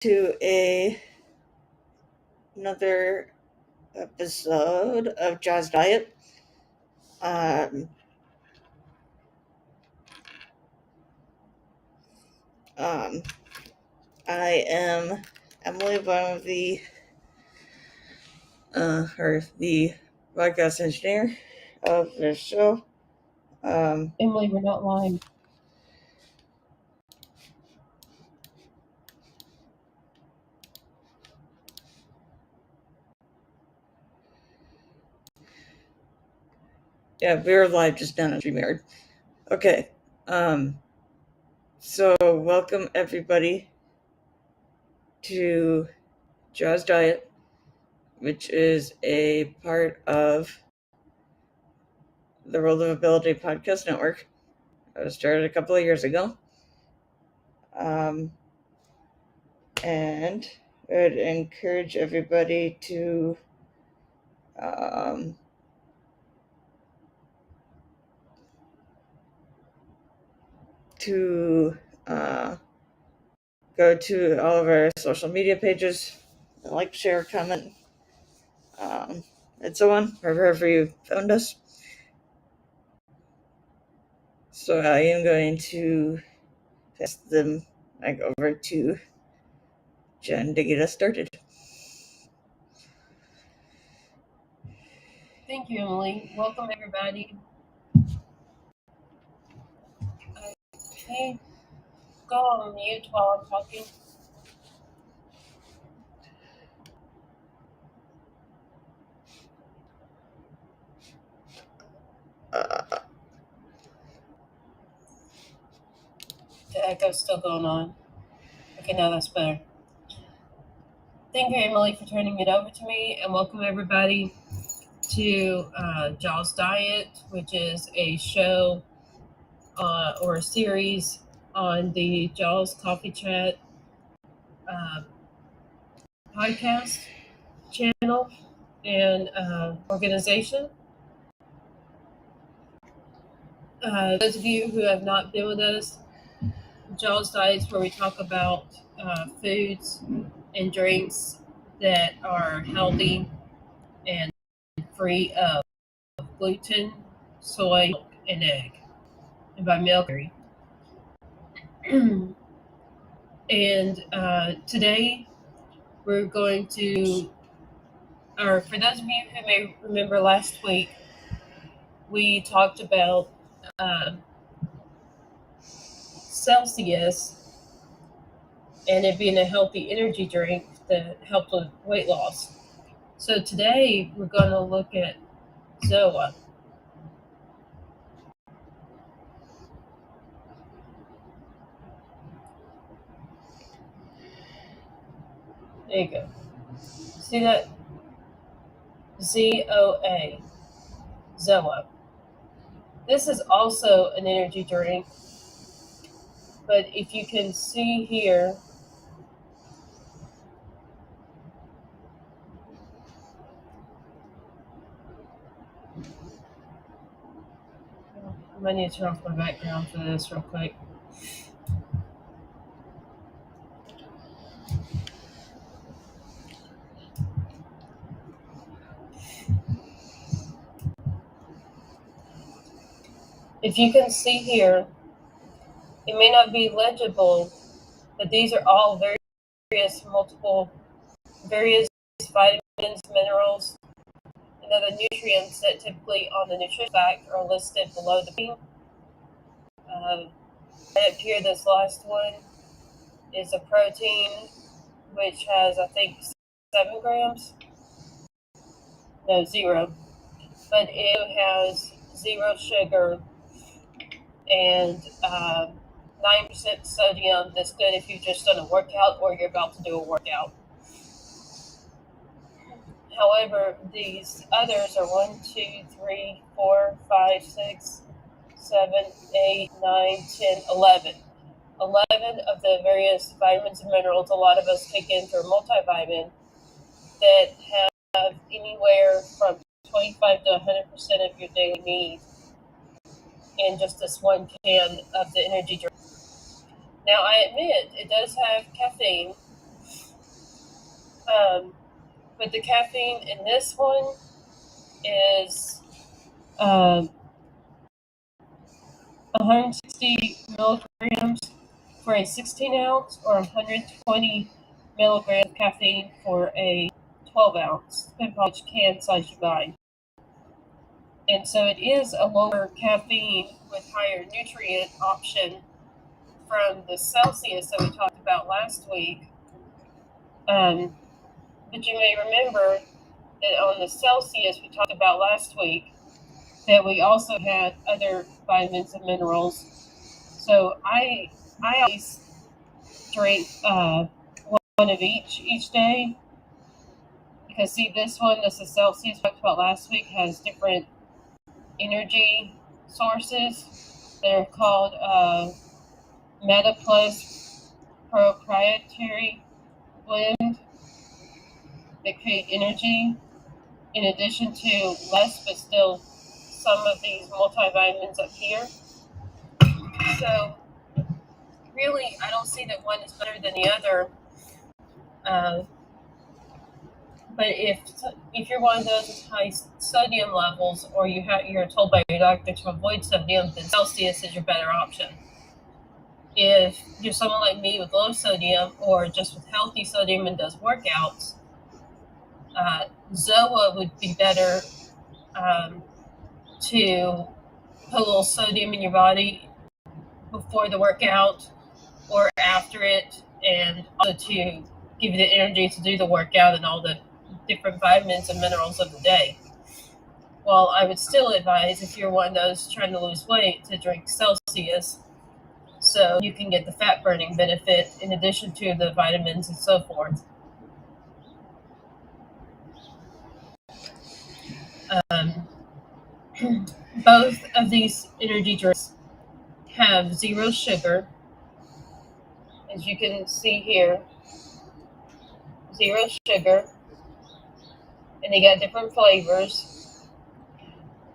to another episode of Jaw's Diet. Um, um, I am Emily, one of the the broadcast engineer of this show. Emily, we're not lying. Yeah, we're live just down at StreamYard. Okay. So welcome everybody to Jaw's Diet, which is a part of the World of Ability Podcast Network. It was started a couple of years ago. And I would encourage everybody to go to all of our social media pages, like, share, comment, and so on, wherever you found us. So I am going to pass the mic over to Jen to get us started. Thank you, Emily. Welcome, everybody. Okay, go on mute while I'm talking. The echo's still going on. Okay, now that's better. Thank you, Emily, for turning it over to me, and welcome everybody to Jaw's Diet, which is a show or a series on the Jaw's Coffee Chat podcast channel and organization. Those of you who have not been with us, Jaw's Diet is where we talk about foods and drinks that are healthy and free of gluten, soy, milk, and egg. And by milk, and today we're going to, or for those of you who may remember last week, we talked about Celsius and it being a healthy energy drink that helped with weight loss. So today we're going to look at ZOA. There you go. See that? ZOA. ZOA. This is also an energy drink, but if you can see here, I might need to turn off my background for this real quick. If you can see here, it may not be legible, but these are all various vitamins, minerals, and other nutrients that typically on the nutrition fact are listed below the pink. Right up here, this last one is a protein, which has, I think, 7 grams. No, 0. But it has 0 sugar and 9% sodium. That's good if you've just done a workout or you're about to do a workout. However, these others are 1, 2, 3, 4, 5, 6, 7, 8, 9, 10, 11. 11 of the various vitamins and minerals a lot of us take in through multivitamin that have anywhere from 25 to 100% of your daily need in just this one can of the energy drink. Now, I admit it does have caffeine, But the caffeine in this one is 160 milligrams for a 16 ounce or 120 milligrams of caffeine for a 12 ounce, depending on which can size you buy. And so it is a lower caffeine with higher nutrient option from the Celsius that we talked about last week. But you may remember that on the Celsius we talked about last week that we also had other vitamins and minerals. So I always drink one of each day, because see, this is Celsius we talked about last week, has different energy sources. They're called Meta Plus proprietary blend. They create energy in addition to less but still some of these multivitamins up here. So really, I don't see that one is better than the other. But if you're one of those with high sodium levels, or you're told by your doctor to avoid sodium, then Celsius is your better option. If you're someone like me with low sodium or just with healthy sodium and does workouts, ZOA would be better to put a little sodium in your body before the workout or after it, and also to give you the energy to do the workout and all the different vitamins and minerals of the day. Well, I would still advise, if you're one of those trying to lose weight, to drink Celsius so you can get the fat burning benefit in addition to the vitamins and so forth. Both of these energy drinks have 0 sugar, as you can see here, 0 sugar, and they got different flavors.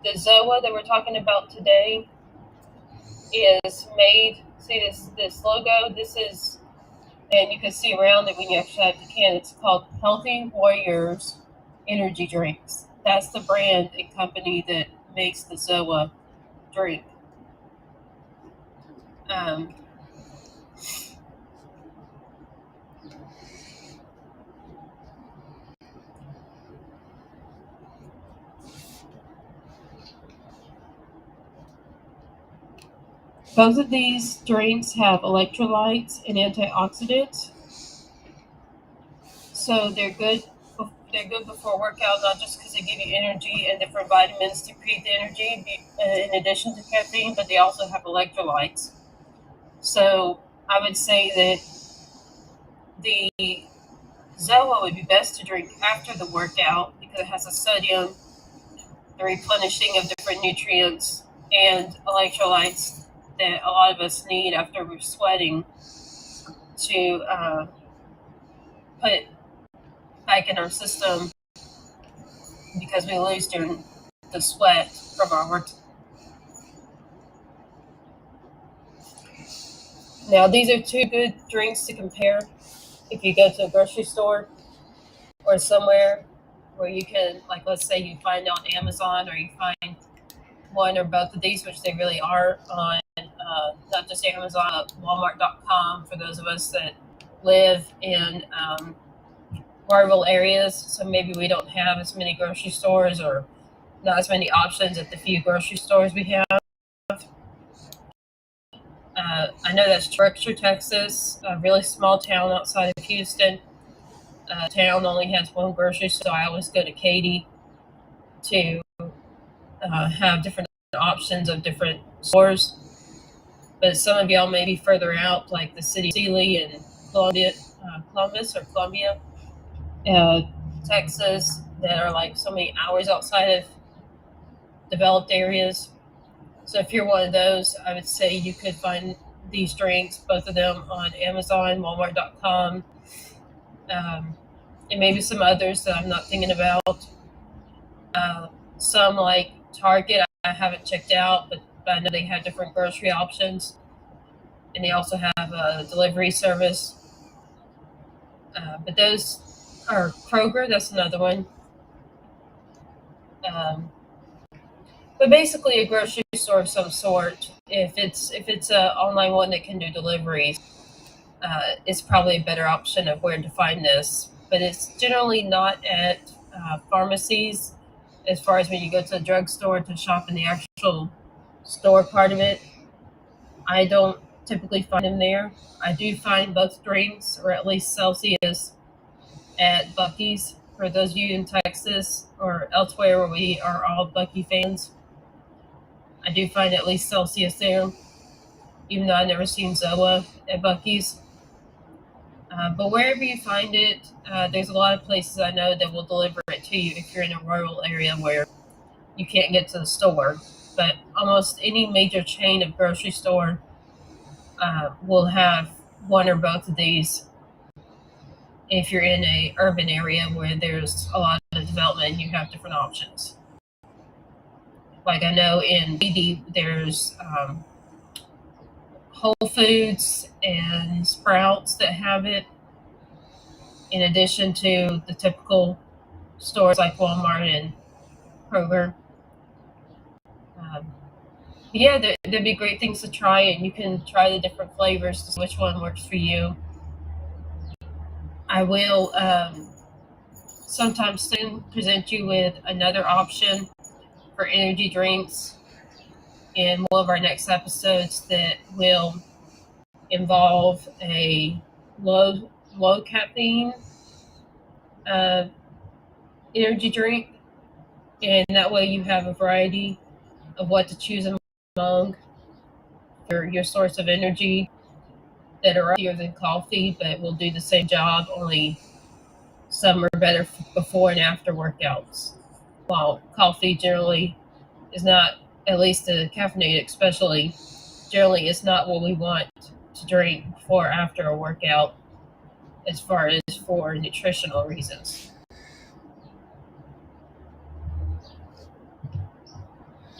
The ZOA that we're talking about today is made, see this logo, this is, and you can see around it when you actually have the can, it's called Healthy Warriors Energy Drinks. That's the brand and company that makes the ZOA drink. Both of these drinks have electrolytes and antioxidants, so they're good. They're good before workout, not just because they give you energy and different vitamins to create the energy in addition to caffeine, but they also have electrolytes. So I would say that the ZOA would be best to drink after the workout because it has a sodium, the replenishing of different nutrients and electrolytes that a lot of us need after we're sweating to put back in our system, because we lose during the sweat from our work. Now, these are 2 good drinks to compare if you go to a grocery store or somewhere where you can, like, let's say you find on Amazon, or you find one or both of these, which they really are, on not just Amazon, but Walmart.com for those of us that live in rural areas. So maybe we don't have as many grocery stores or not as many options at the few grocery stores we have. I know that's Berkshire, Texas, a really small town outside of Houston. Town only has 1 grocery store, so I always go to Katy to have different options of different stores. But some of y'all may be further out, like the city of Sealy and Columbia, Texas, that are like so many hours outside of developed areas. So if you're one of those, I would say you could find these drinks, both of them, on Amazon, Walmart.com, and maybe some others that I'm not thinking about. Some like Target, I haven't checked out, but I know they have different grocery options, and they also have a delivery service. But those or Kroger. That's another one. But basically, a grocery store of some sort. If it's a online one that can do deliveries, it's probably a better option of where to find this. But it's generally not at pharmacies, as far as when you go to the drugstore to shop in the actual store part of it. I don't typically find them there. I do find both drinks, or at least Celsius, at Bucky's. For those of you in Texas or elsewhere where we are all Bucky fans, I do find at least Celsius there, even though I've never seen ZOA at Bucky's. But wherever you find it, there's a lot of places I know that will deliver it to you if you're in a rural area where you can't get to the store. But almost any major chain of grocery store will have one or both of these if you're in a urban area where there's a lot of development and you have different options. Like I know in BD, there's Whole Foods and Sprouts that have it, in addition to the typical stores like Walmart and Kroger. Yeah, there'd be great things to try, and you can try the different flavors to see which one works for you. I will sometime soon present you with another option for energy drinks in one of our next episodes that will involve a low caffeine uh, energy drink, and that way you have a variety of what to choose among your source of energy that are healthier than coffee, but will do the same job. Only some are better before and after workouts. While coffee generally is not, at least the caffeinated especially, generally is not what we want to drink before or after a workout, as far as for nutritional reasons.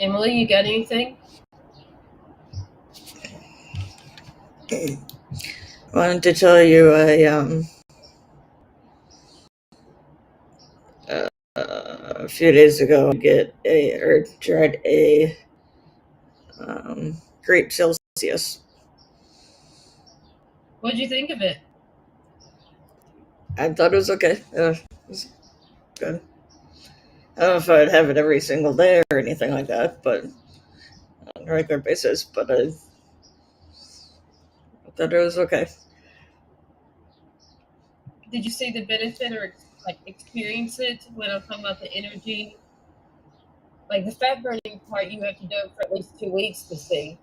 Emily, you got anything? I wanted to tell you a few days ago tried a grape Celsius. What did you think of it? I thought it was okay. It was good. I don't know if I'd have it every single day or anything like that, but on a regular basis. But I thought it was okay. Did you see the benefit or like experience it when I'm talking about the energy? Like the fat burning part, you have to do it for at least 2 weeks to see.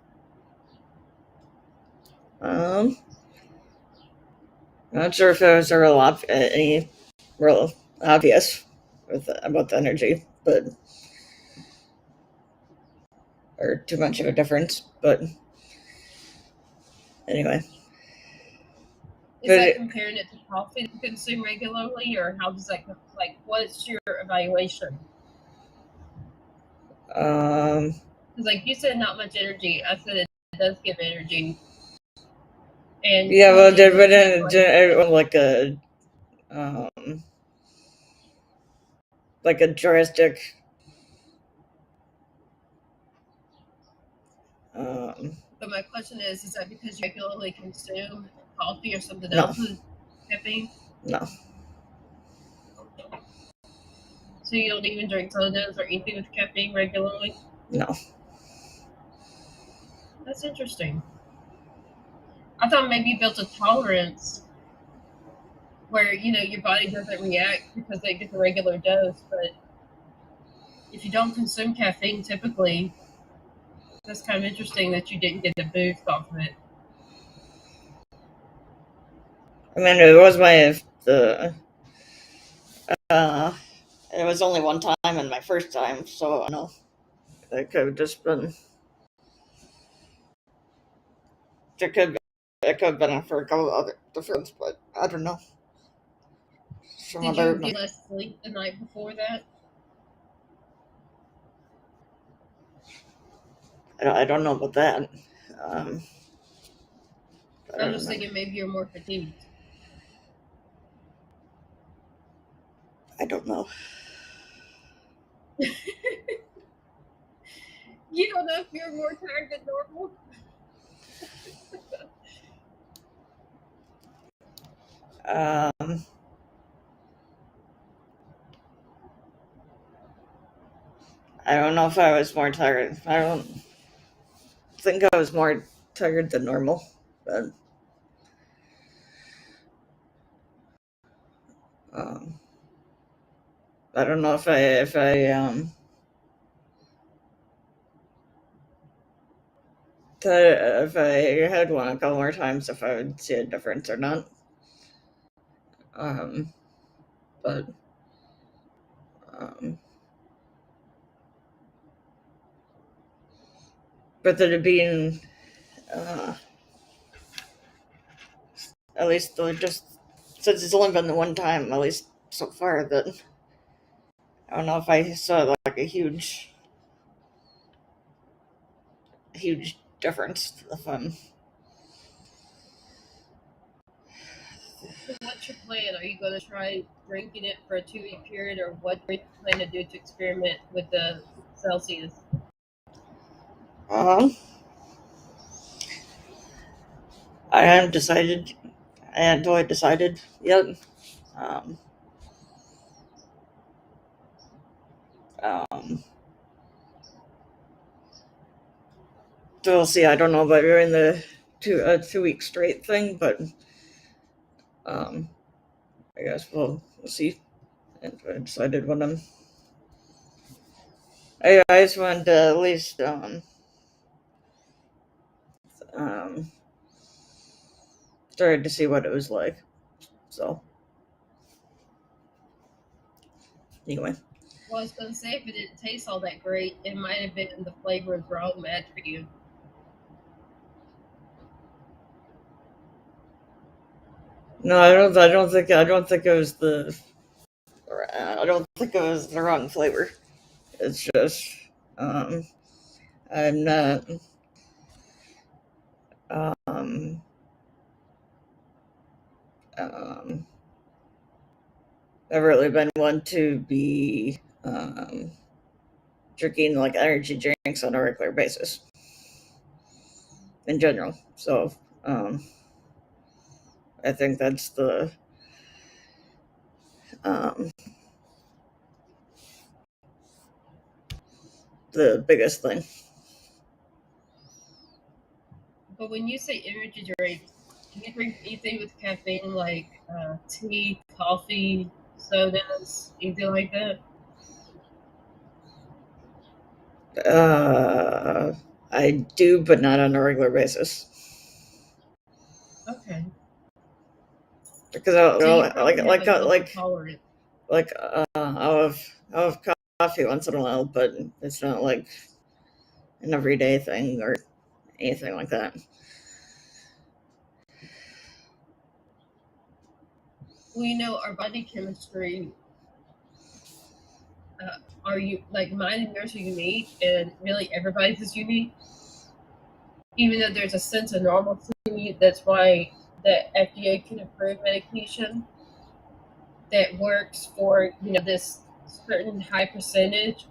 Not sure if there was any real obvious about the energy, but or too much of a difference. But anyway, Is that comparing it to coffee that you consume regularly, or how does that like? What's your evaluation? Because like you said, not much energy. I said it does give energy. And yeah, well, like a drastic. But my question is that because you regularly consume coffee or something No. else with caffeine? No. So you don't even drink sodas or anything with caffeine regularly? No. That's interesting. I thought maybe you built a tolerance where, your body doesn't react because they get the regular dose. But if you don't consume caffeine typically, that's kind of interesting that you didn't get the boost off of it. I mean, it was it was only one time and my first time, so I know it could have just been. It could have been for a couple of other difference, but I don't know. Did you get less sleep the night before that? I don't know about that. I'm just thinking maybe you're more fatigued. I don't know. You don't know if you're more tired than normal? I don't know if I was more tired. I don't think I was more tired than normal, but um, I don't know if if I had one a couple more times, if I would see a difference or not. Um, but um, but that it being at least just since it's only been the one time, at least so far, that I don't know if I saw like a huge difference. If So what's your plan? Are you going to try drinking it for a 2-week period, or what are you plan to do to experiment with the Celsius? um, I haven't decided. I haven't totally decided yet. Um, um, so we'll see. I don't know about doing the 2 week straight thing, but um, I guess we'll see. And I decided when I just wanted to at least um, started to see what it was like. So anyway, Well, I was going to say, if it didn't taste all that great, it might have been the flavor wrong match for you. no, I don't think it was the. I don't think it was the wrong flavor. It's just um, I'm not um, um, I've really been one to be drinking like energy drinks on a regular basis in general. So um, I think that's um, the biggest thing. But when you say energy drink, do you drink anything with caffeine, like tea, coffee, sodas, anything like that? Uh, I do, but not on a regular basis. Okay. Because So you I probably have a low tolerance. I'll have coffee once in a while, but it's not like an everyday thing or anything like that. Well, our body chemistry, are you like mine and yours are unique, and really everybody's is unique. Even though there's a sense of normalcy, that's why the FDA can approve medication that works for this certain high percentage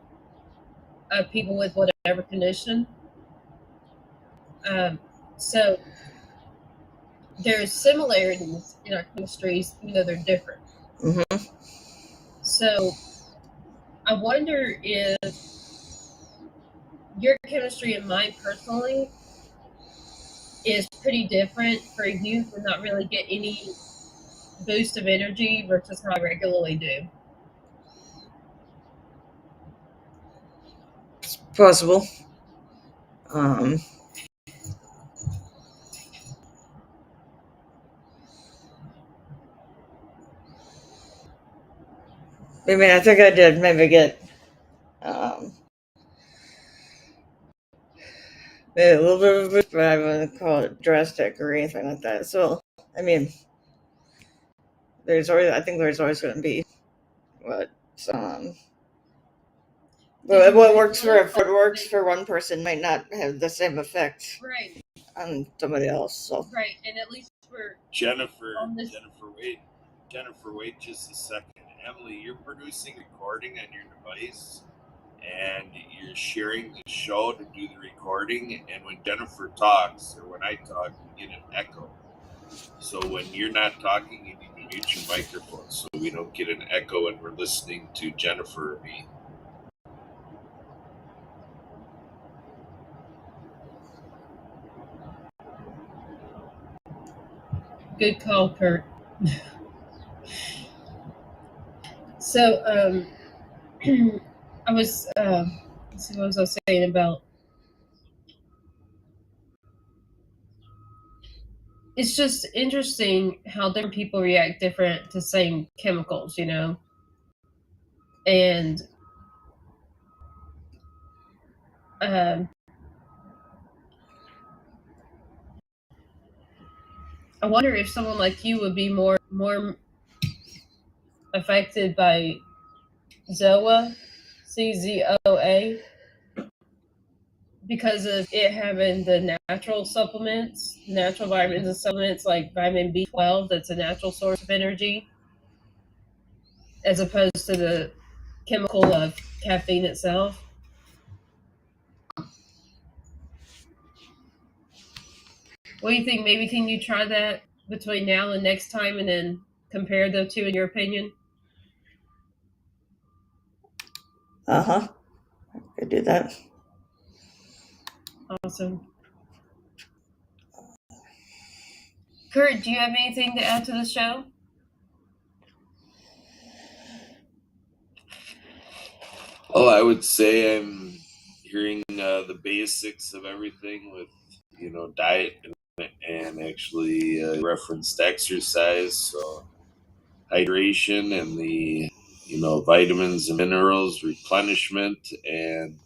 of people with whatever condition. So there's similarities in our chemistries, even though they're different. Mm-hmm. So I wonder if your chemistry and mine personally is pretty different for you to not really get any boost of energy versus how I regularly do. It's possible. Um, I mean, I think I did maybe get um, maybe a little bit of a boost, but I wouldn't call it drastic or anything like that. So, I mean, I think there's always going to be what um, Did you what drink works for one? what works for one person might not have the same effect Right, on somebody else. So, right, and at least for Jennifer, on this. Jennifer, wait just a second. Emily, you're producing recording on your device and you're sharing the show to do the recording, and when Jennifer talks or when I talk, you get an echo. So when you're not talking, you need to mute your microphone so we don't get an echo and we're listening to Jennifer or me. Good call, Kurt. So, I was, let's see, what was I saying about? It's just interesting how different people react different to same chemicals, you know? And I wonder if someone like you would be more affected by ZOA, CZOA, because of it having the natural supplements, natural vitamins and supplements like vitamin B12, that's a natural source of energy, as opposed to the chemical of caffeine itself. What do you think? Maybe can you try that between now and next time and then compare the two in your opinion? I could do that. Awesome. Kurt, do you have anything to add to the show? Oh, I would say I'm hearing the basics of everything with, diet and actually referenced exercise. So hydration and the, vitamins and minerals, replenishment, and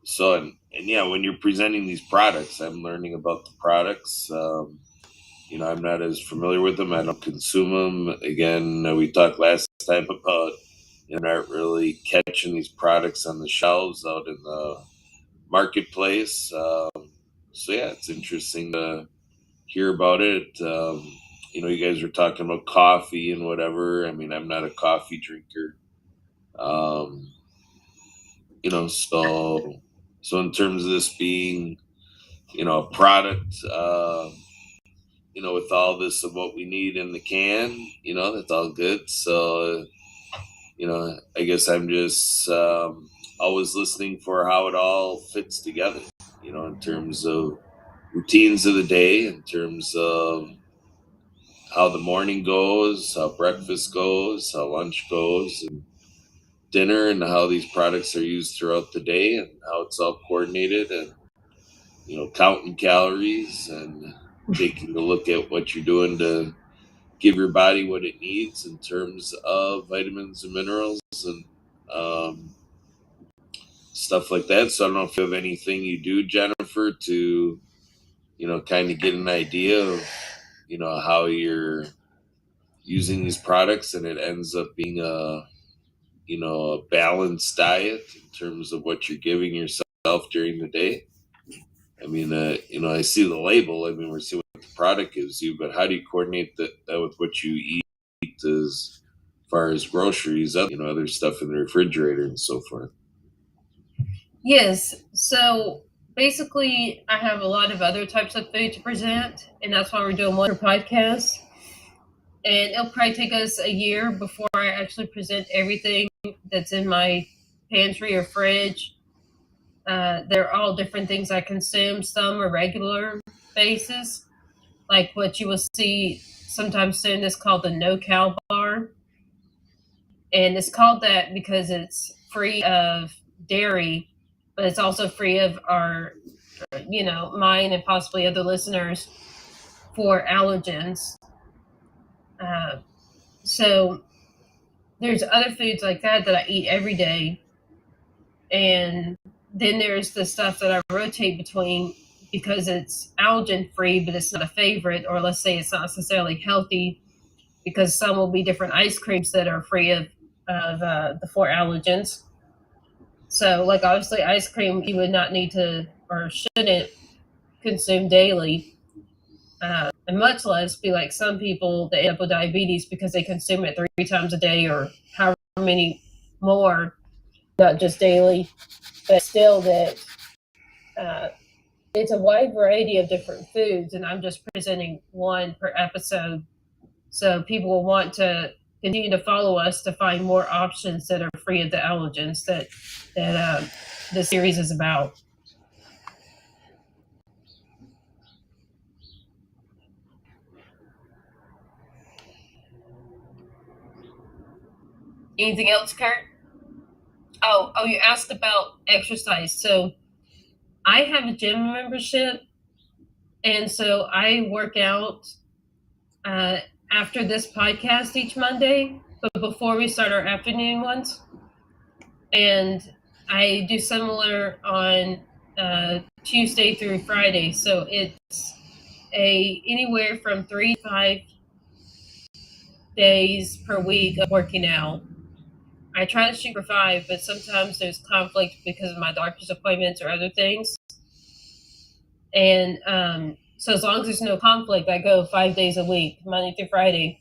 so and yeah, when you're presenting these products, I'm learning about the products. I'm not as familiar with them. I don't consume them. Again, we talked last time about not really catching these products on the shelves out in the marketplace. So yeah, it's interesting to hear about it. You guys were talking about coffee and whatever. I mean, I'm not a coffee drinker. So in terms of this being, a product, with all this of what we need in the can, that's all good. So, I guess I'm just always listening for how it all fits together, in terms of routines of the day, in terms of how the morning goes, how breakfast goes, how lunch goes, and dinner, and how these products are used throughout the day and how it's all coordinated, and counting calories and taking a look at what you're doing to give your body what it needs in terms of vitamins and minerals and stuff like that. So I don't know if you have anything you do, Jennifer, to kind of get an idea of how you're using these products, and it ends up being a balanced diet in terms of what you're giving yourself during the day. I mean, I see the label. I mean, we're seeing what the product gives you, but how do you coordinate that with what you eat as far as groceries, other stuff in the refrigerator and so forth? Yes. So basically, I have a lot of other types of food to present, and that's why we're doing one podcast. And it'll probably take us a year before I actually present everything that's in my pantry or fridge. They're all different things I consume. Some are regular basis, like what you will see sometime soon is called the no-cal bar. And it's called that because it's free of dairy, but it's also free of our, mine and possibly other listeners for allergens. So there's other foods like that I eat every day. And then there's the stuff that I rotate between because it's allergen free, but it's not a favorite, or let's say it's not necessarily healthy, because some will be different ice creams that are free of the four allergens. So, like, obviously, ice cream you would not need to or shouldn't consume daily. and much less be like some people that end up with diabetes because they consume it 3 times a day or however many more, not just daily, but still that it's a wide variety of different foods, and I'm just presenting one per episode. So people will want to continue to follow us to find more options that are free of the allergens that the series is about. Anything else, Kurt? Oh, you asked about exercise. So I have a gym membership, and so I work out after this podcast each Monday, but before we start our afternoon ones. And I do similar on Tuesday through Friday. So it's anywhere from 3 to 5 days per week of working out. I try to shoot for 5, but sometimes there's conflict because of my doctor's appointments or other things. And so as long as there's no conflict, I go 5 days a week, Monday through Friday,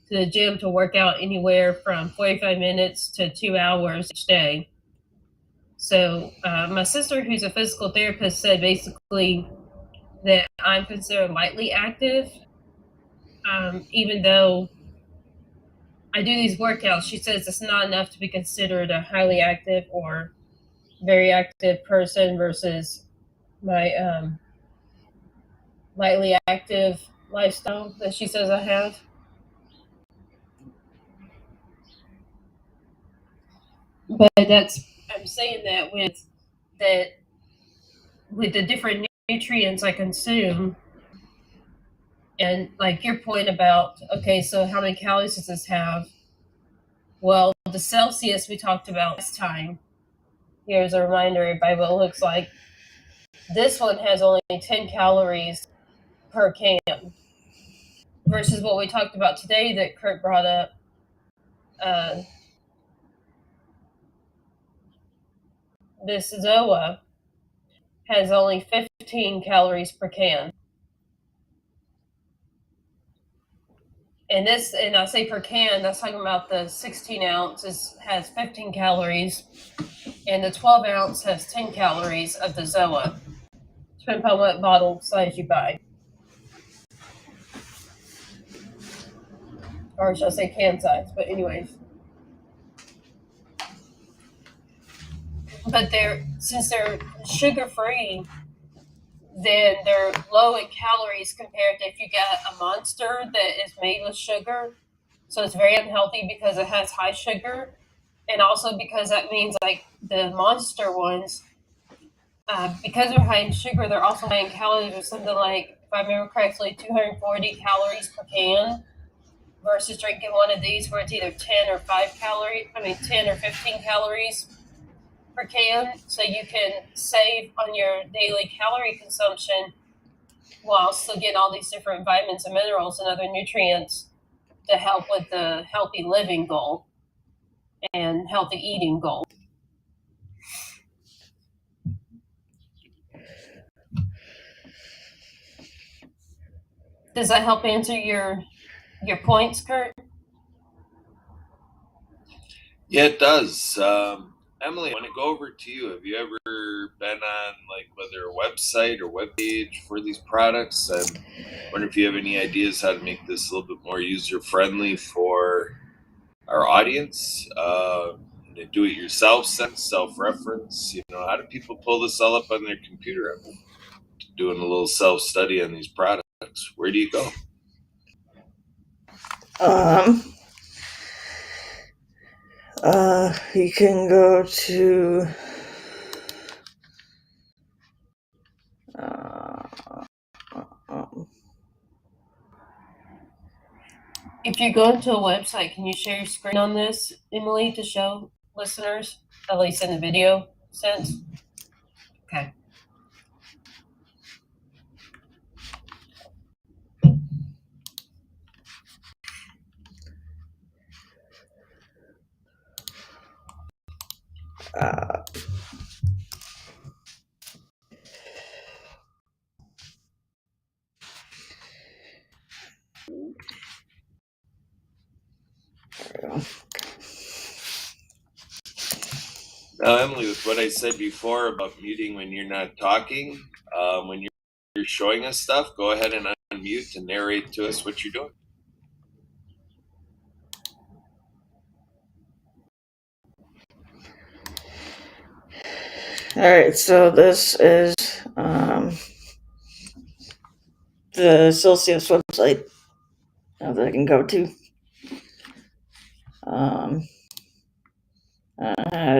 to the gym to work out anywhere from 45 minutes to 2 hours each day. So my sister, who's a physical therapist, said basically that I'm considered lightly active, even though I do these workouts. She says it's not enough to be considered a highly active or very active person versus my lightly active lifestyle that she says I have. But I'm saying that with the different nutrients I consume, and like your point about, okay, so how many calories does this have? Well, the Celsius we talked about last time, here's a reminder, everybody, what it looks like. This one has only 10 calories per can versus what we talked about today that Kurt brought up. This ZOA has only 15 calories per can. And I say per can, that's talking about the 16 ounces has 15 calories, and the 12 ounce has 10 calories of the ZOA, depending upon what bottle size you buy. Or should I say can size, but anyways. But since they're sugar free, then they're low in calories compared to if you get a Monster that is made with sugar. So it's very unhealthy because it has high sugar, and also because that means like the Monster ones, because they're high in sugar, they're also high in calories, or something like, if I remember correctly, 240 calories per can. Versus drinking one of these where it's either 10 or 10 or 15 calories per can. So you can save on your daily calorie consumption while still getting all these different vitamins and minerals and other nutrients to help with the healthy living goal and healthy eating goal. Does that help answer your points, Kurt? Yeah, it does. Emily, I want to go over to you. Have you ever been on like whether a website or webpage for these products? I wonder if you have any ideas how to make this a little bit more user friendly for our audience. Do it yourself, self reference. How do people pull this all up on their computer? I'm doing a little self study on these products. Where do you go? You can go to If you go into a website, can you share your screen on this, Emily, to show listeners, at least in the video sense? Okay. Now, Emily, with what I said before about muting when you're not talking, when you're showing us stuff, go ahead and unmute and narrate to us what you're doing. All right, so this is the Celsius website that I can go to.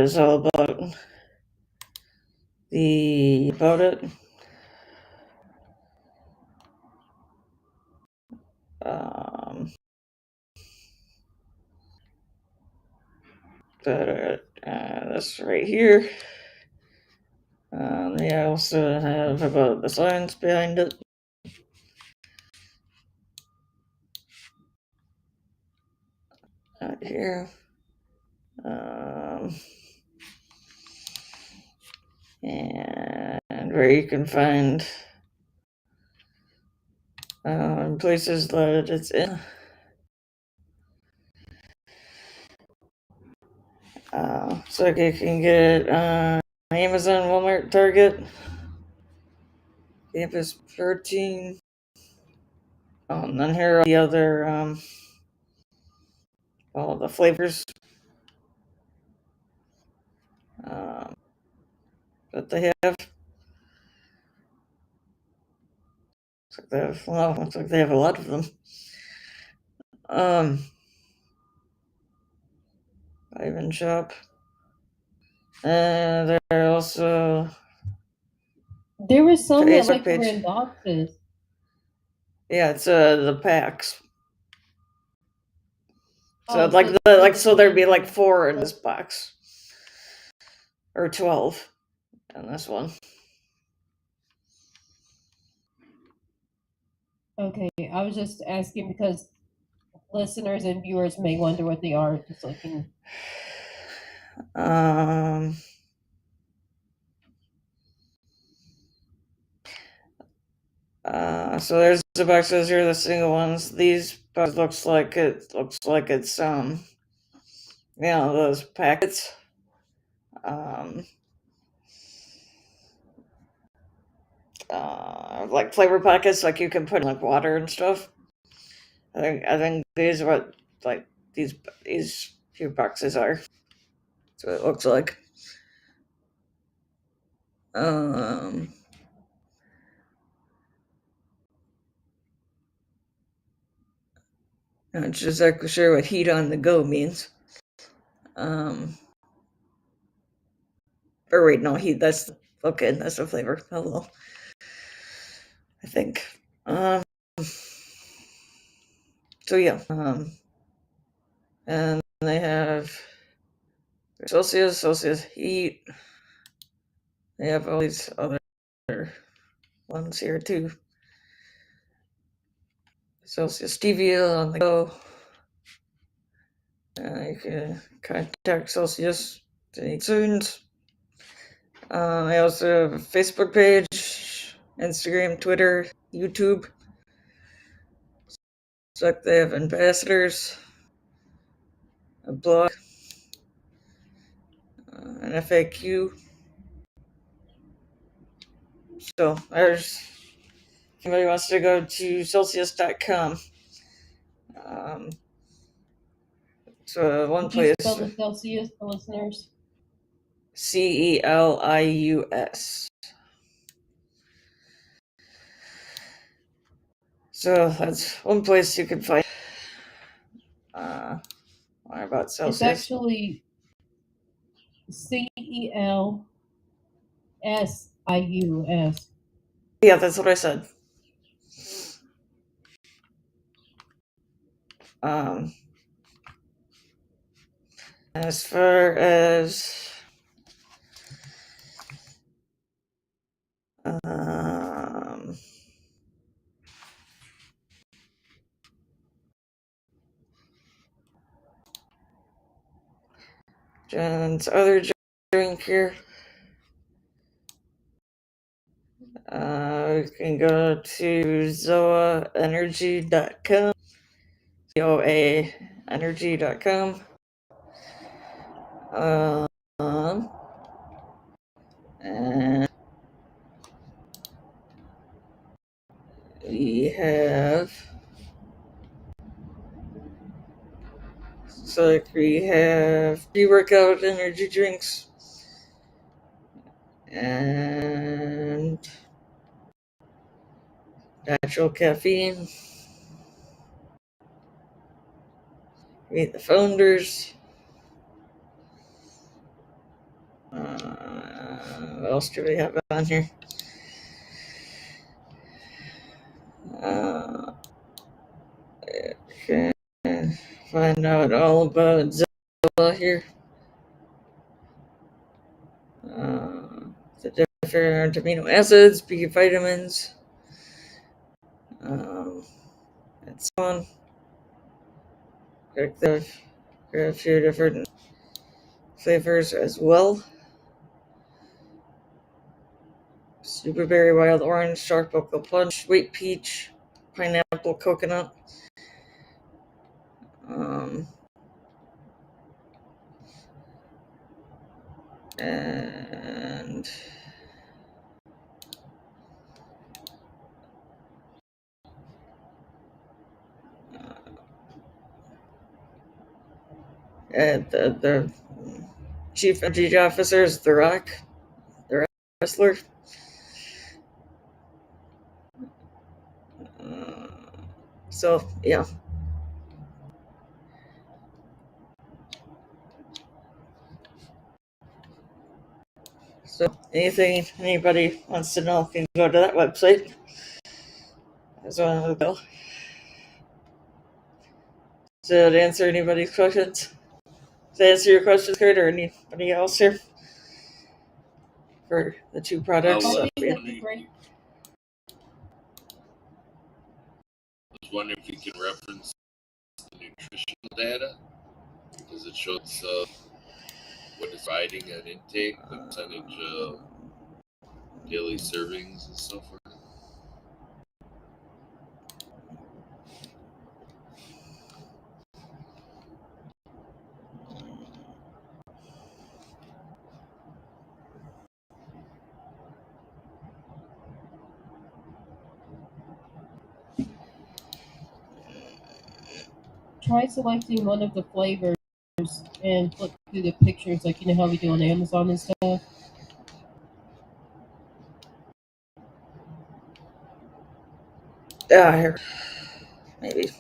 It's all about it. This right here. They also have about the science behind it. Out here. And where you can find places that it's in. So you can get Amazon, Walmart, Target. Campus protein. And then here are the other all the flavors that they have. Looks like they have a lot of them. Vitamin Shop. And there are also There were some that Facebook were page. in boxes. Yeah, it's the packs. So Oh, so there'd be like 4 in this box. Or 12 in this one. Okay, I was just asking because listeners and viewers may wonder what they are. Just looking. So there's the boxes here, the single ones. These boxes looks like it's those packets. Like flavor packets, like you can put in like water and stuff. I think these are what like these few boxes are. That's what it looks like. Not just exactly sure what heat on the go means. Or wait, no, heat. That's okay. That's the flavor. Hello. I think. So yeah. And they have Celsius heat. They have all these other ones here too. Celsius stevia on the go. You can contact Celsius to need tunes. I also have a Facebook page, Instagram, Twitter, YouTube. It's like they have ambassadors, a blog, an FAQ. So there's anybody wants to go to Celsius.com. So one Could you place. spell the Celsius for listeners? CELIUS. So that's one place you can find more about Celsius. It's actually CELSIUS. Yeah, that's what I said. As far as John's other drink here, you can go to ZOAenergy.com, ZOAenergy.com. And we have pre-workout energy drinks and natural caffeine. Meet the founders. What else do we have on here? Okay. Find out all about ZOA here. The different amino acids, B vitamins, and so on. Got a few different flavors as well. Superberry, wild orange, dark cocoa punch, sweet peach, pineapple, coconut. And the chief energy officer is The Rock, the wrestler. So yeah. So anything anybody wants to know can go to that website. That's one of the. Does that answer anybody's questions? Does that answer your questions, Kurt, or anybody else here? For the two products. I Yeah. was wondering if you can reference the nutritional data. Does it show what is riding at intake, the percentage of daily servings and so forth? Try selecting one of the flavors and flip through the pictures, like how we do on Amazon and stuff. Here. Maybe.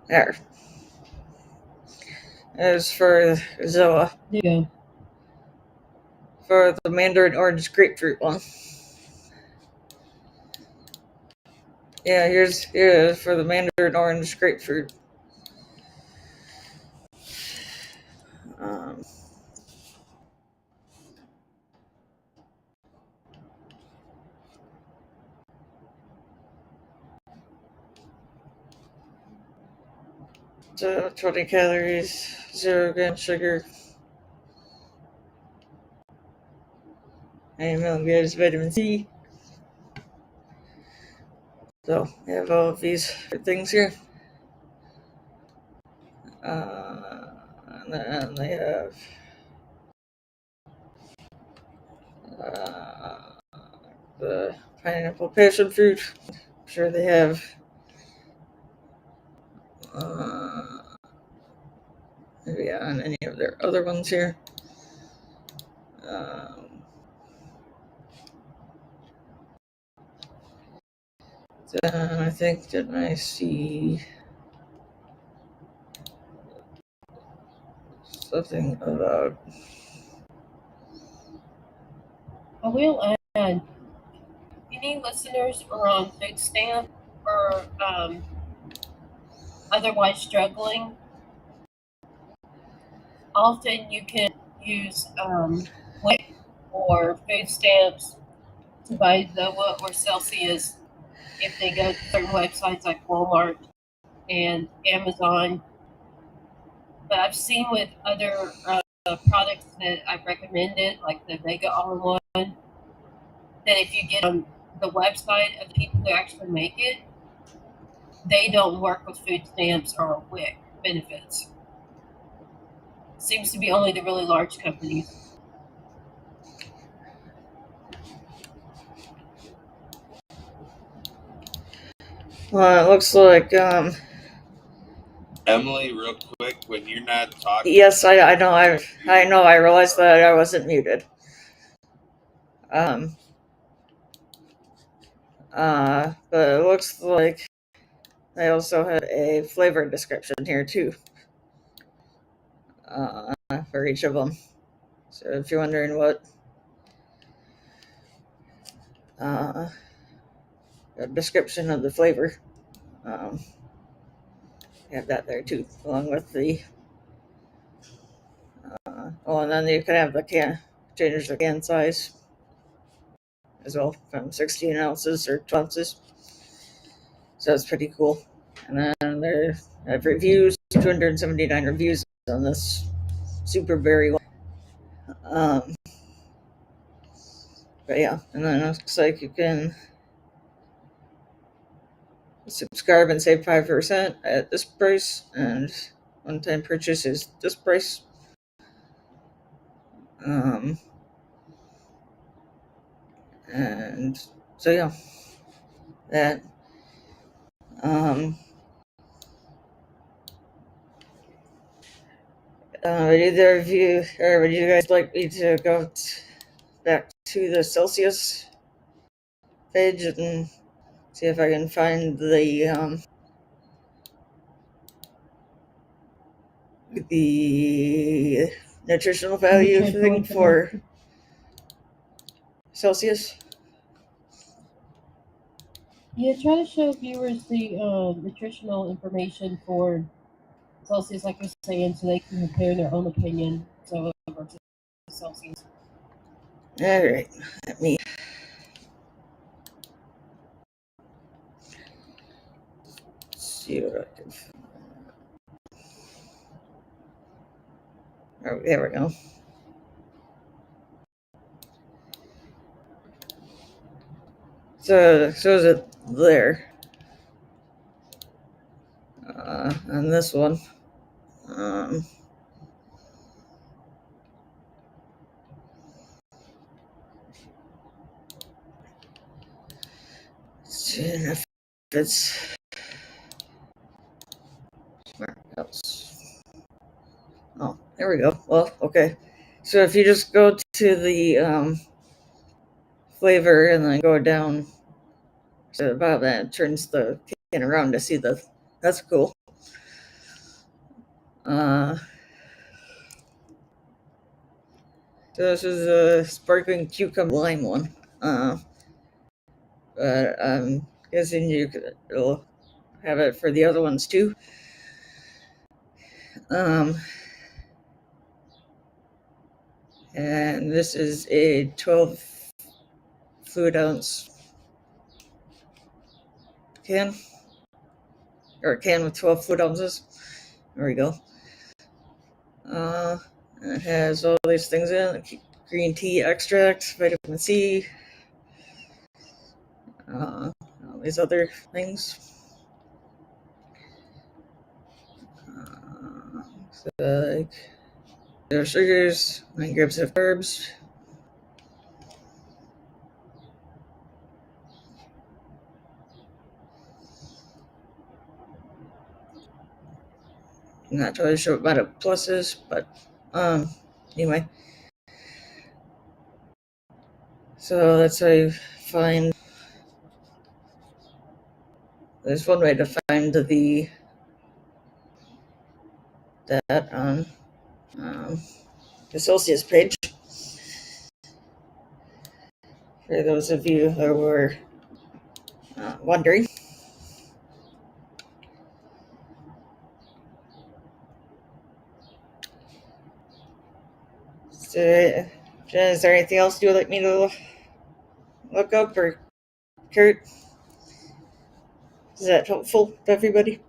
There. As for ZOA. Yeah. For the mandarin orange grapefruit one. Yeah, here's for the mandarin orange grapefruit. So 20 calories, 0 gram sugar, 90 milligrams vitamin C. So we have all of these things here. And then they have the pineapple passion fruit. I'm sure they have maybe on any of their other ones here. Then I think, didn't I see something about... I will add, any listeners who are on food stamp or otherwise struggling, often you can use WIC or food stamps to buy ZOA or Celsius if they go to certain websites like Walmart and Amazon. But I've seen with other products that I've recommended, like the Vega All-in-One, that if you get on the website of the people who actually make it, they don't work with food stamps or WIC benefits. Seems to be only the really large companies. Well, it looks like Emily, real quick, when you're not talking, yes, I know, I know, I realized that I wasn't muted. Um, but it looks like they also had a flavor description here too, for each of them. So if you're wondering what a description of the flavor, um, you have that there too, along with the and then you can have the can change the can size as well from 16 ounces or 12 ounces. So it's pretty cool. And then there have reviews, 279 reviews on this super berry one. But yeah, and then it looks like you can subscribe and save 5% at this price, and one-time purchase is this price. Um, and so yeah, that. Um, would either of you, or would you guys like me to go back to the Celsius page and see if I can find the nutritional value thing for Celsius? Yeah, try to show viewers the nutritional information for Celsius, like you're saying, so they can compare their own opinion. So versus Celsius. All right, let me see what I can find. Oh, there we go. So it shows it there. On this one. Um, seeing if it's somewhere else. Oh, there we go. Well, okay. So if you just go to the flavor and then go down to the bottom, that turns the can around to see the. That's cool. Uh, so this is a sparkling cucumber lime one. But I'm guessing you'll have it for the other ones too. Um, and this is a 12 fluid ounce can, or a can with 12 fluid ounces. There we go. It has all these things in it: green tea extract, vitamin C, all these other things. So like zero sugars, 9 grams of carbs. I'm not totally sure what a plus is, but anyway. So that's how you find. There's one way to find that on the Celsius page. For those of you who were wondering. So, Jen, is there anything else you would like me to look up, or Kurt? Is that helpful to everybody?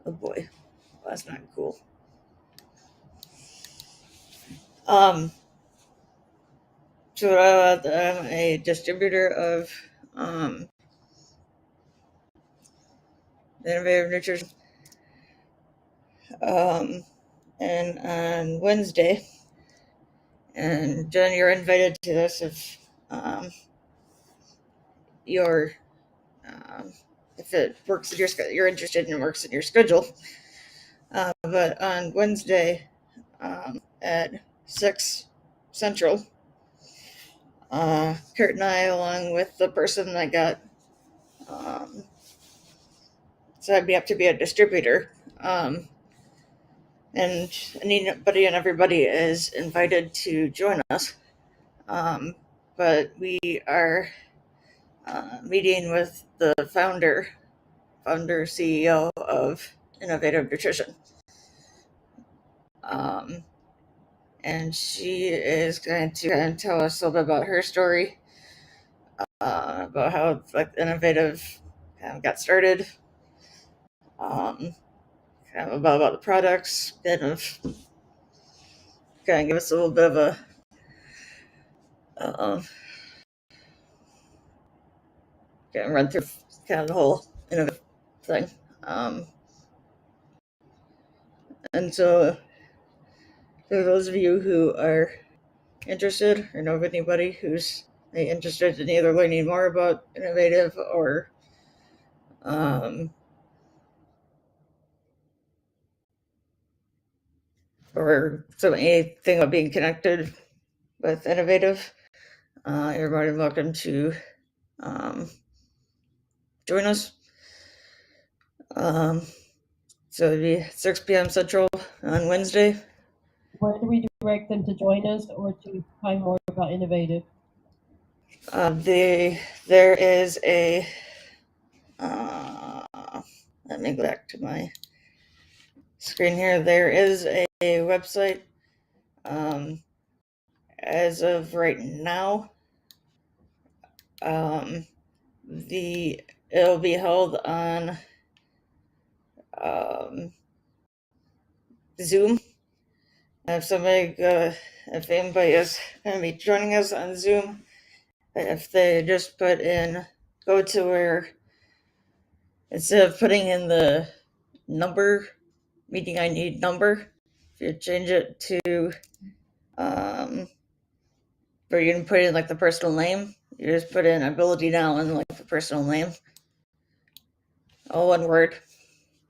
Oh boy, that's not cool. So I'm a distributor of innovative nutrition. And on Wednesday, and Jen, you're invited to this if you're if it works in your schedule, you're interested and it works in your schedule. But on Wednesday at 6 Central, Kurt and I, along with the person that got signed me up to be a distributor, and anybody and everybody is invited to join us. But we are meeting with the founder CEO of Innovative Nutrition. And she is going to kind of tell us a little bit about her story, about how like Innovative kind of got started, kind of about the products, kind of give us a little bit of a kind of run through kind of the whole Innovative thing. And so, for those of you who are interested or know of anybody who's interested in either learning more about Innovative or anything about being connected with Innovative, you're more than welcome to join us. So it'd be 6 p.m. Central on Wednesday. Where do we direct them to join us or to find more about Innovative? There is a let me go back to my screen here. There is a website as of right now. It'll be held on Zoom. If anybody is going to be joining us on Zoom, if they just go to where, instead of putting in the meeting I need number, if you change it to, where you can put in like the personal name, you just put in Ability Now and like the personal name, all one word,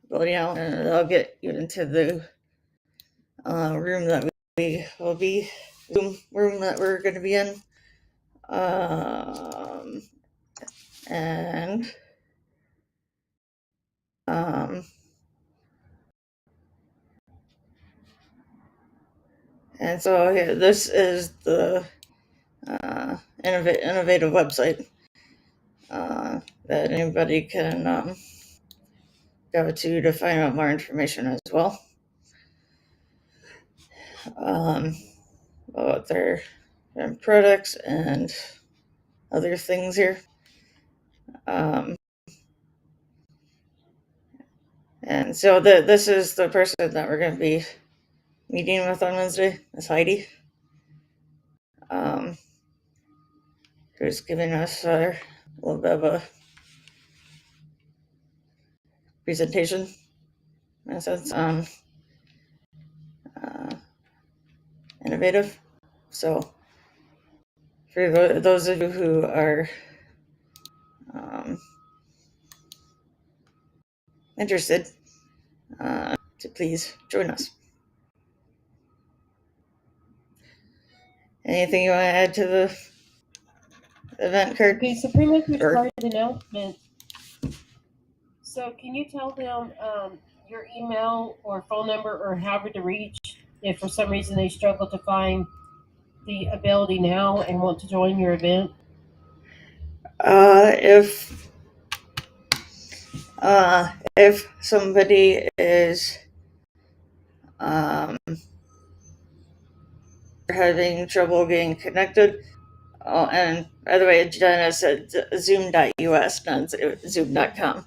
Ability Now, and it'll get you into the room that we will be, Zoom room that we're going to be in. And so here, this is the innovative website that anybody can go to find out more information as well about their products and other things here. And so this is the person that we're going to be meeting with on Wednesday, is Heidi, who's giving us a little bit of a presentation, in a sense, on Innovative. So for those of you who are interested, to please join us. Anything you want to add to the event, Kurt? Okay, so pretty much we started the announcement. So can you tell them your email or phone number or however to reach if for some reason they struggle to find the Ability Now and want to join your event? If somebody is having trouble getting connected, and by the way, Jenna said zoom.us, not zoom.com.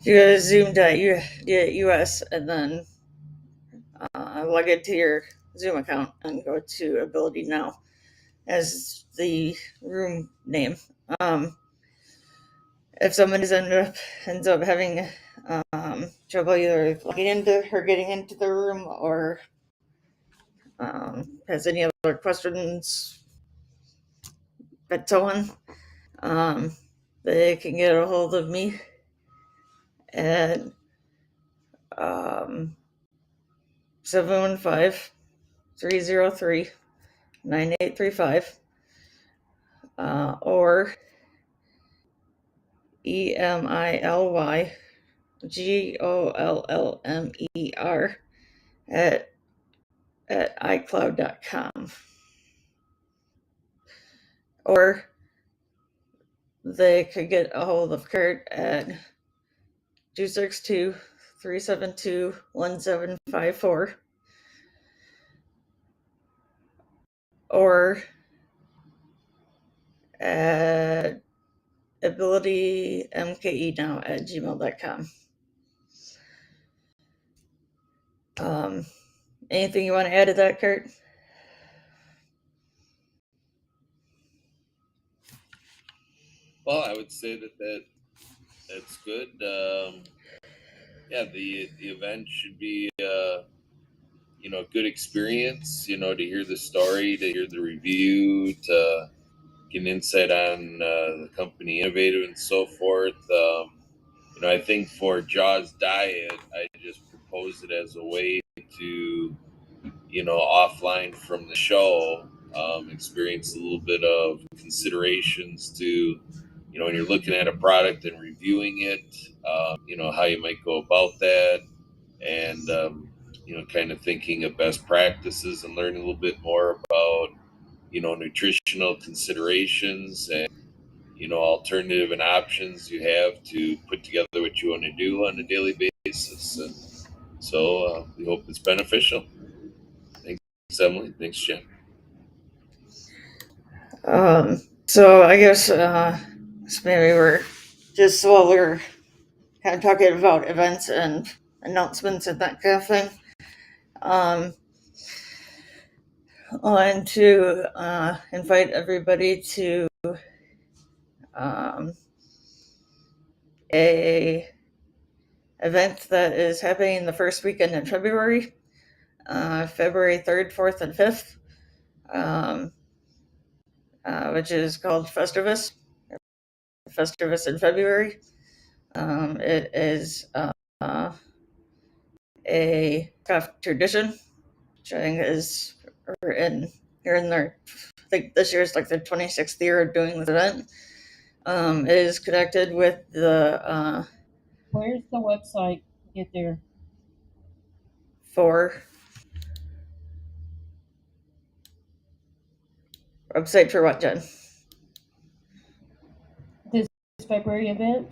you go to zoom.us and then log into your Zoom account and go to Ability Now as the room name. If somebody ends up having trouble either logging into or getting into the room, or has any other questions, but so on, they can get a hold of me at 715-303-9835, or EMILYGOLLMER at iCloud.com. Or they could get a hold of Kurt at 262-372-1754, or at abilitymkenow@gmail.com. Anything you want to add to that, Kurt? Well, I would say that's good. Yeah, the event should be a good experience. To hear the story, to hear the review, to get an insight on the company Innovative and so forth. I think for Jaws Diet, I just proposed it as a way to offline from the show, experience a little bit of considerations to when you're looking at a product and reviewing it, how you might go about that, and kind of thinking of best practices and learning a little bit more about nutritional considerations and alternative and options you have to put together what you want to do on a daily basis. And so we hope it's beneficial. Thanks, Emily. Thanks, Jen. So I guess maybe we're just while we're kind of talking about events and announcements and that kind of thing. I want to invite everybody to a event that is happening the first weekend in February, February 3rd, 4th, and 5th, which is called Festivus in February. It is a craft tradition, which I think is here in their, I think this year is like the 26th year of doing this event. It is connected with the Where's the website? Get there. for website for what, Jen? This February event.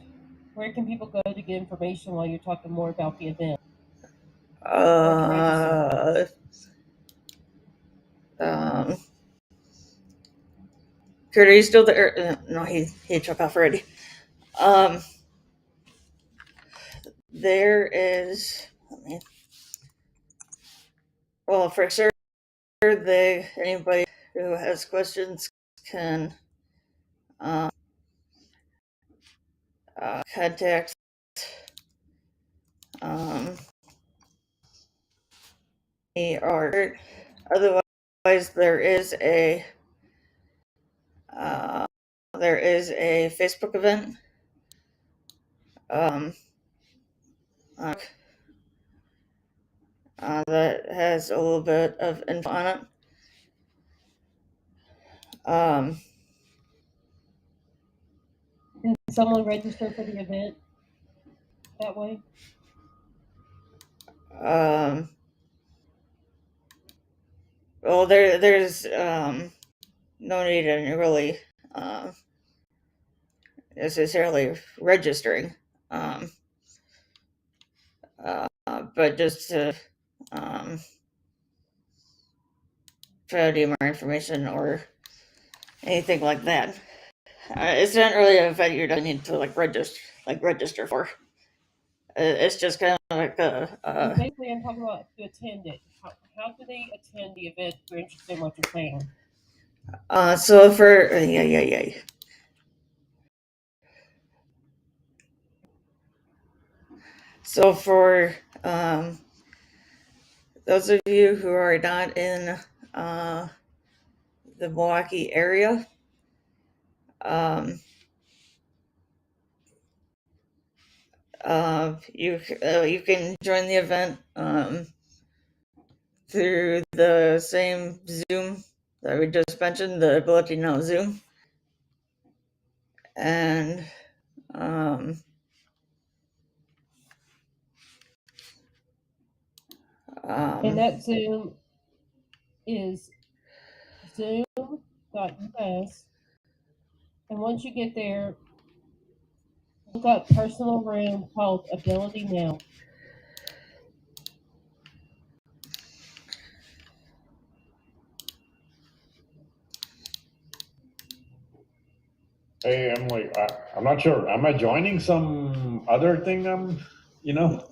Where can people go to get information while you're talking more about the event? Kurt, are you still there? No, he took off already. There is, well, for sure, anybody who has questions can contact me or Kurt. Otherwise, there is a Facebook event that has a little bit of info on it. Can someone register for the event that way? Well, there's no need in really necessarily registering, but just to try to do more information or anything like that. It's not really an event you don't need to register for. It's just kind of like Basically, I'm talking about to attend it. How do they attend the event if they're interested in what you're saying? so for yeah. So for those of you who are not in the Milwaukee area, you can join the event through the same Zoom that we just mentioned, the Ability Now Zoom, and And that Zoom is zoom.us. And once you get there, look up personal room called Ability Now. Hey, Emily, I'm not sure. Am I joining some other thing? You know,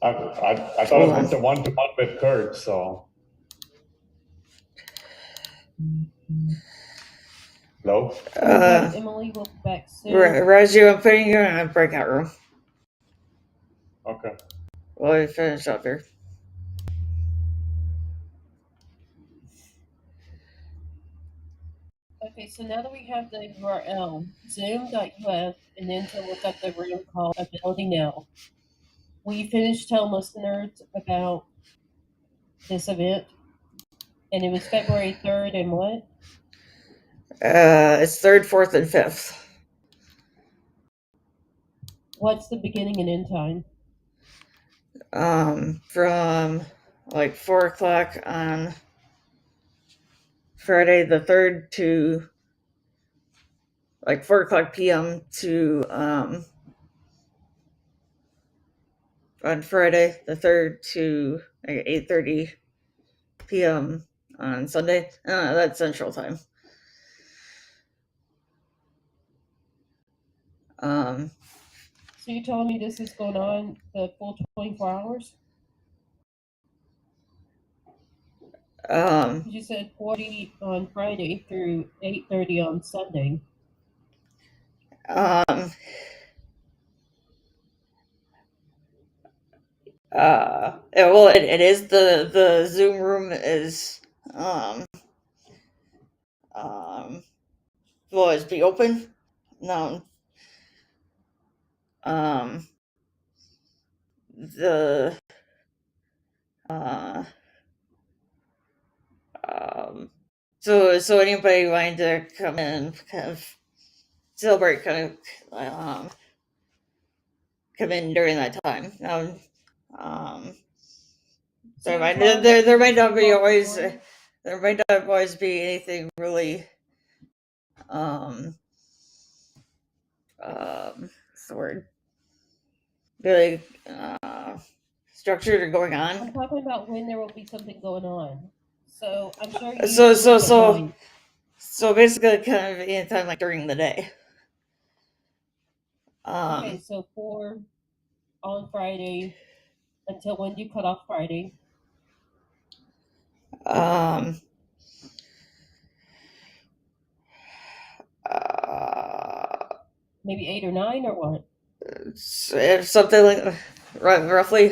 I thought I booked a one-to-one with Kurt. So, hello. Okay, Emily will be back soon. Raju, I'm putting you in a breakout room Okay. while we finish up here. Okay, so now that we have the URL, zoom.us, and then to look up the room called Ability Now. Will you finish telling listeners about this event? And it was February 3rd and what? It's 3rd, 4th, and 5th. What's the beginning and end time? From like 4 o'clock on Friday the 3rd to like 4 o'clock p.m. to on Friday the 3rd to like 8:30 p.m. on Sunday. That's Central Time. So you're telling me this is going on the full 24 hours? You said 40 on Friday through 8:30 on Sunday. Well, it is the Zoom room is will it be open? No. The so anybody wanting to come in kind of celebrate kind of come in during that time. There might not be always there might not always be anything really what's the word, really structured or going on. I'm talking about when there will be something going on. So I'm sure you so basically kind of anytime like during the day. Okay, so 4 on Friday until when do you cut off Friday? Maybe 8 or 9 or what? Something like roughly.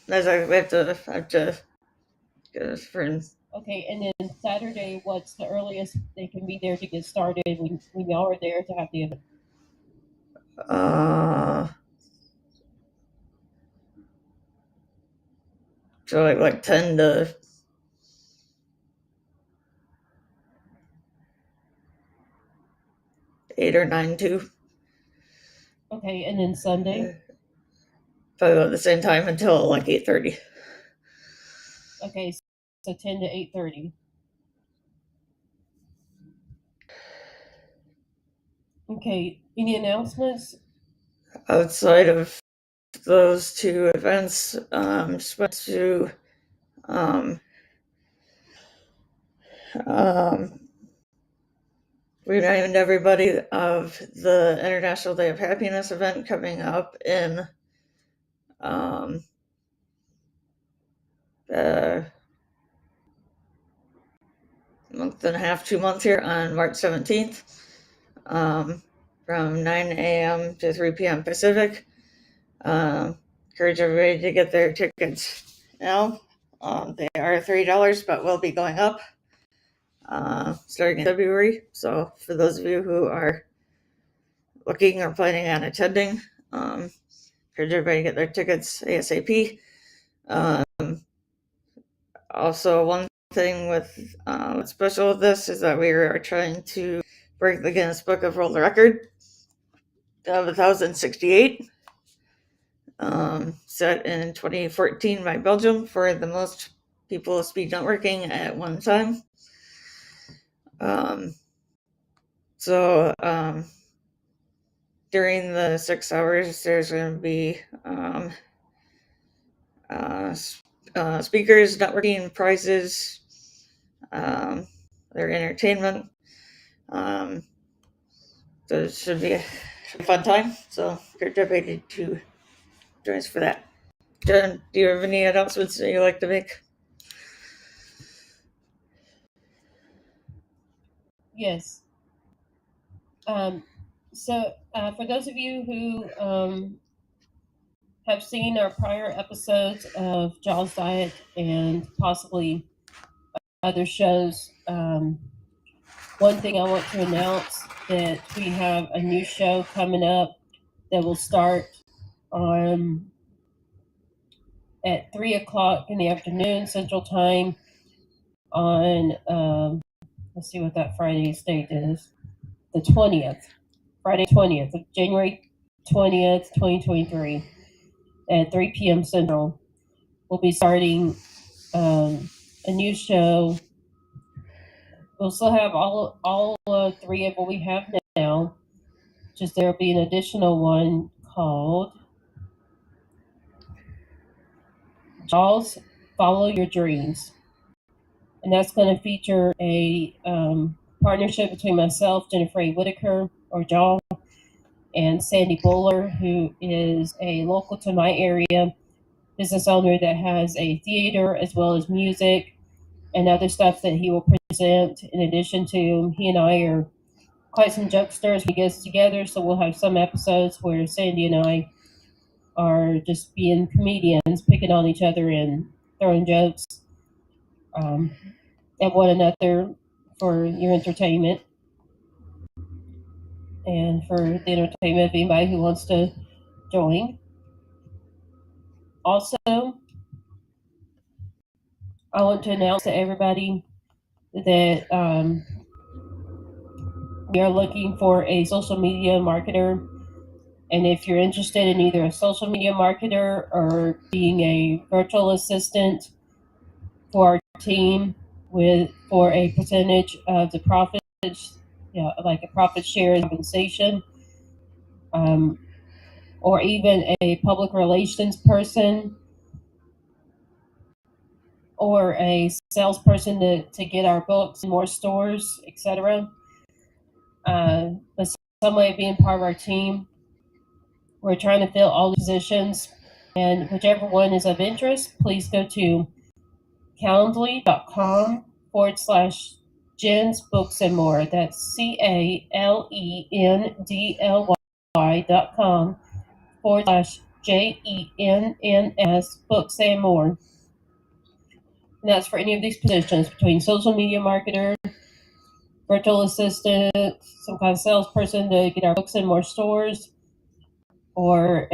As I have to get friends. Okay, and then Saturday, what's the earliest they can be there to get started when y'all are there to have the event? So like 10 to 8 or 9 too. Okay, and then Sunday? Probably about the same time until like 8:30. Okay, so 10 to 8:30. Okay, any announcements? Outside of those two events, just went to remind everybody of the International Day of Happiness event coming up in month and a half, 2 months here on March 17th, from 9 a.m. to 3 p.m. Pacific. Encourage everybody to get their tickets now. They are $30, but will be going up starting in February. So for those of you who are looking or planning on attending, encourage everybody to get their tickets ASAP. Also, one thing with what's special with this is that we are trying to break the Guinness Book of World Record of 1,068, set in 2014 by Belgium for the most people speed networking at one time. During the 6 hours, there's going to be speakers, networking, prizes, their entertainment. So it should be a fun time. So encourage everybody to join us for that. Jen, do you have any announcements that you'd like to make? Yes. So for those of you who have seen our prior episodes of Jaw's Diet and possibly other shows, one thing I want to announce that we have a new show coming up that will start on at 3 o'clock in the afternoon Central Time on let's see what that Friday's date is, the 20th, Friday 20th of January 20th, 2023 at 3 p.m. Central. We'll be starting a new show. We'll still have all three of what we have now. Just there'll be an additional one called Jaw's Follow Your Dreams. And that's going to feature a partnership between myself, Jennifer A. Whitaker, or Jaw, and Sandy Bowler, who is a local to my area business owner that has a theater as well as music and other stuff that he will present. In addition to, he and I are quite some jokesters. We get together, so we'll have some episodes where Sandy and I are just being comedians, picking on each other and throwing jokes at one another for your entertainment and for the entertainment of anybody who wants to join. Also, I want to announce to everybody that we are looking for a social media marketer. And if you're interested in either a social media marketer or being a virtual assistant for our team for a percentage of the profits, like a profit share compensation, or even a public relations person or a salesperson to get our books in more stores, etc. But some way of being part of our team. We're trying to fill all the positions, and whichever one is of interest, please go to calendly.com/Jen's Books and More. That's CALENDLY.com/JENNS Books and More. And that's for any of these positions between social media marketer, virtual assistant, some kind of salesperson to get our books in more stores, or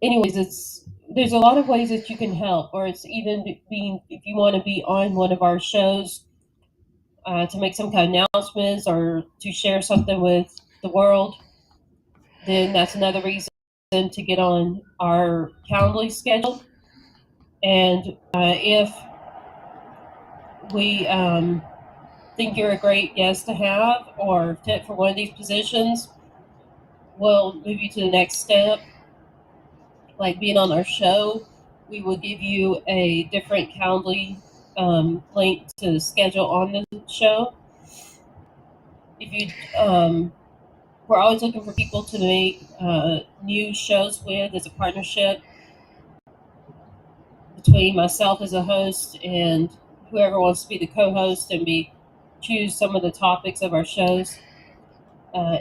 anyways, there's a lot of ways that you can help, or it's even being, if you want to be on one of our shows to make some kind of announcements or to share something with the world, then that's another reason to get on our Calendly schedule. And if we think you're a great guest to have or fit for one of these positions, we'll move you to the next step, like being on our show. We will give you a different Calendly link to schedule on the show. If you we're always looking for people to make new shows with as a partnership between myself as a host and whoever wants to be the co-host and choose some of the topics of our shows.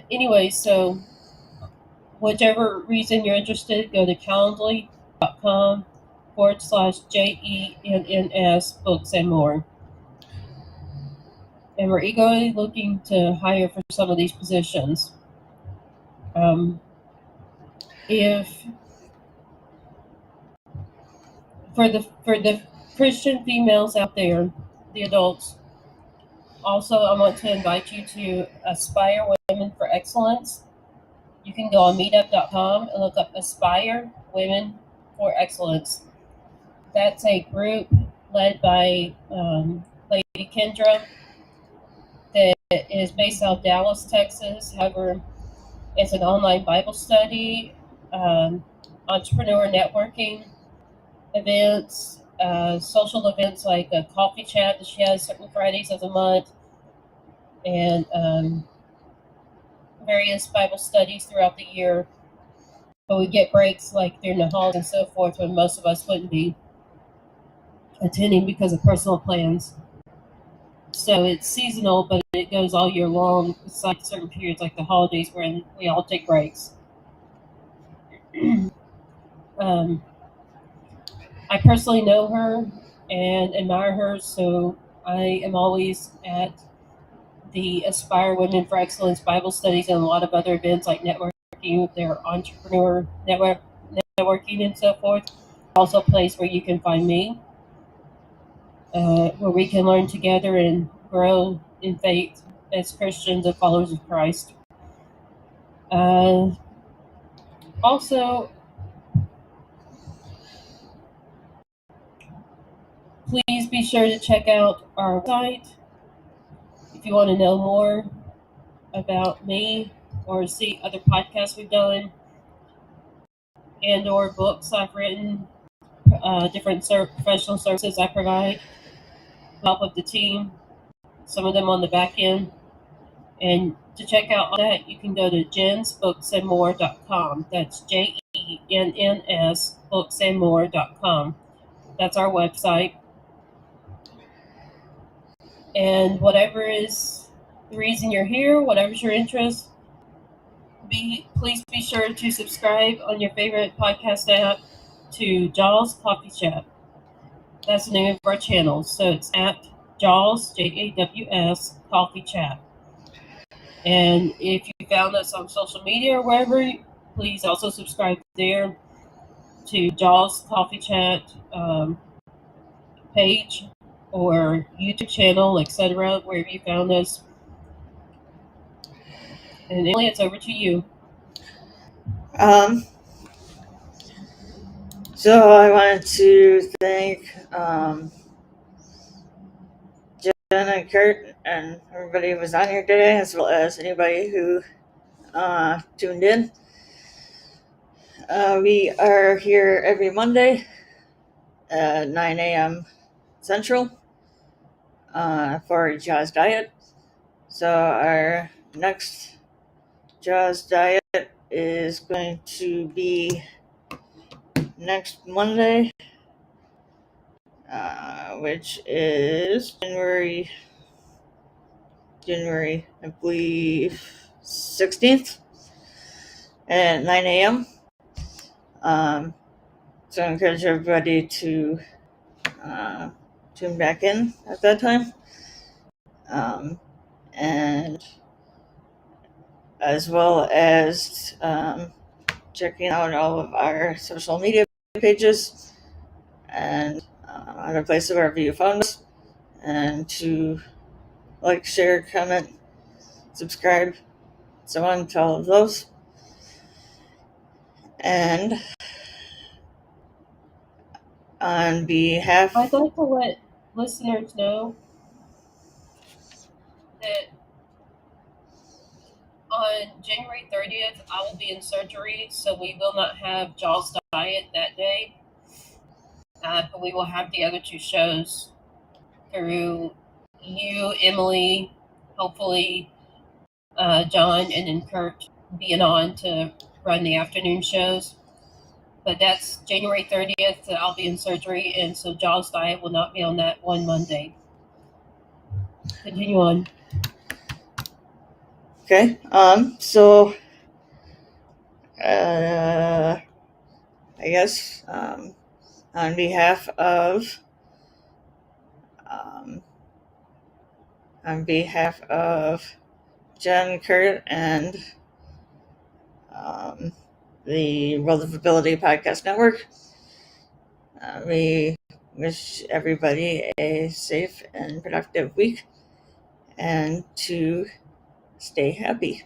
Anyway, so whichever reason you're interested, go to calendly.com/JENNS books and more. And we're eagerly looking to hire for some of these positions. If for the Christian females out there, the adults, also I want to invite you to Aspire Women for Excellence. You can go on meetup.com and look up Aspire Women for Excellence. That's a group led by Lady Kendra that is based out of Dallas, Texas. However, it's an online Bible study, entrepreneur networking events, social events like a coffee chat that she has certain Fridays of the month, and various Bible studies throughout the year. But we get breaks like during the holidays and so forth when most of us wouldn't be attending because of personal plans. So it's seasonal, but it goes all year long. It's like certain periods like the holidays when we all take breaks. I personally know her and admire her, so I am always at the Aspire Women for Excellence Bible studies and a lot of other events like networking with their entrepreneur networking and so forth. Also a place where you can find me, where we can learn together and grow in faith as Christians and followers of Christ. Also, please be sure to check out our website if you want to know more about me or see other podcasts we've done and or books I've written, different professional services I provide, help with the team, some of them on the back end. And to check out all that, you can go to jensbooksandmore.com. That's JENNS booksandmore.com. That's our website. And whatever is the reason you're here, whatever's your interest, please be sure to subscribe on your favorite podcast app to Jaws Coffee Chat. That's the name of our channel. So it's at Jaws, JAWS, Coffee Chat. And if you found us on social media or wherever, please also subscribe there to Jaws Coffee Chat page or YouTube channel, etc., wherever you found us. And Emily, it's over to you. So I wanted to thank Jen and Kurt and everybody who was on here today, as well as anybody who tuned in. We are here every Monday at 9 a.m. Central for Jaws Diet. So our next Jaws Diet is going to be next Monday, which is January, I believe, 16th at 9 a.m. So I encourage everybody to tune back in at that time. And as well as checking out all of our social media pages and other places wherever you found us, and to like, share, comment, subscribe, so on to all of those. And on behalf, I'd like to let listeners know that on January 30th, I will be in surgery, so we will not have Jaws Diet that day. But we will have the other two shows through you, Emily, hopefully John, and then Kurt. being on to run the afternoon shows. But that's January 30th that I'll be in surgery, and so John's diet will not be on that one Monday. Continue on. Okay. So, I guess on behalf of Jen, Kurt, and the World of Ability Podcast Network, we wish everybody a safe and productive week, and to stay happy.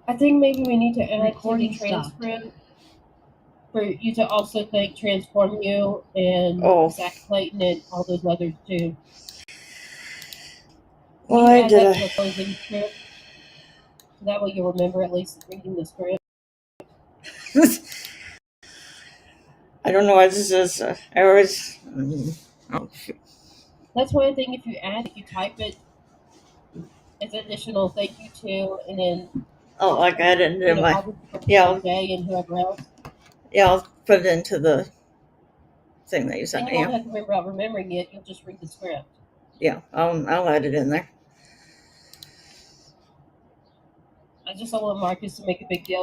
I think maybe we need to add to the Recording stopped. transcript for you to also thank Transform You and Oh. Zach Clayton and all those others too. Why add did that to I? a closing script? So that way you'll remember at least reading the script. I don't know why this is. I always. Oh, shoot. That's one thing. If you add, if you type it as additional thank you to, and then Oh, like I didn't do my. all the people Yeah. Jay and whoever else. Yeah, I'll put it into the thing that you sent Then me. you won't have to worry about remembering it. You'll just read the script. Yeah, I'll add it in there. I just don't want Marcus to make a big deal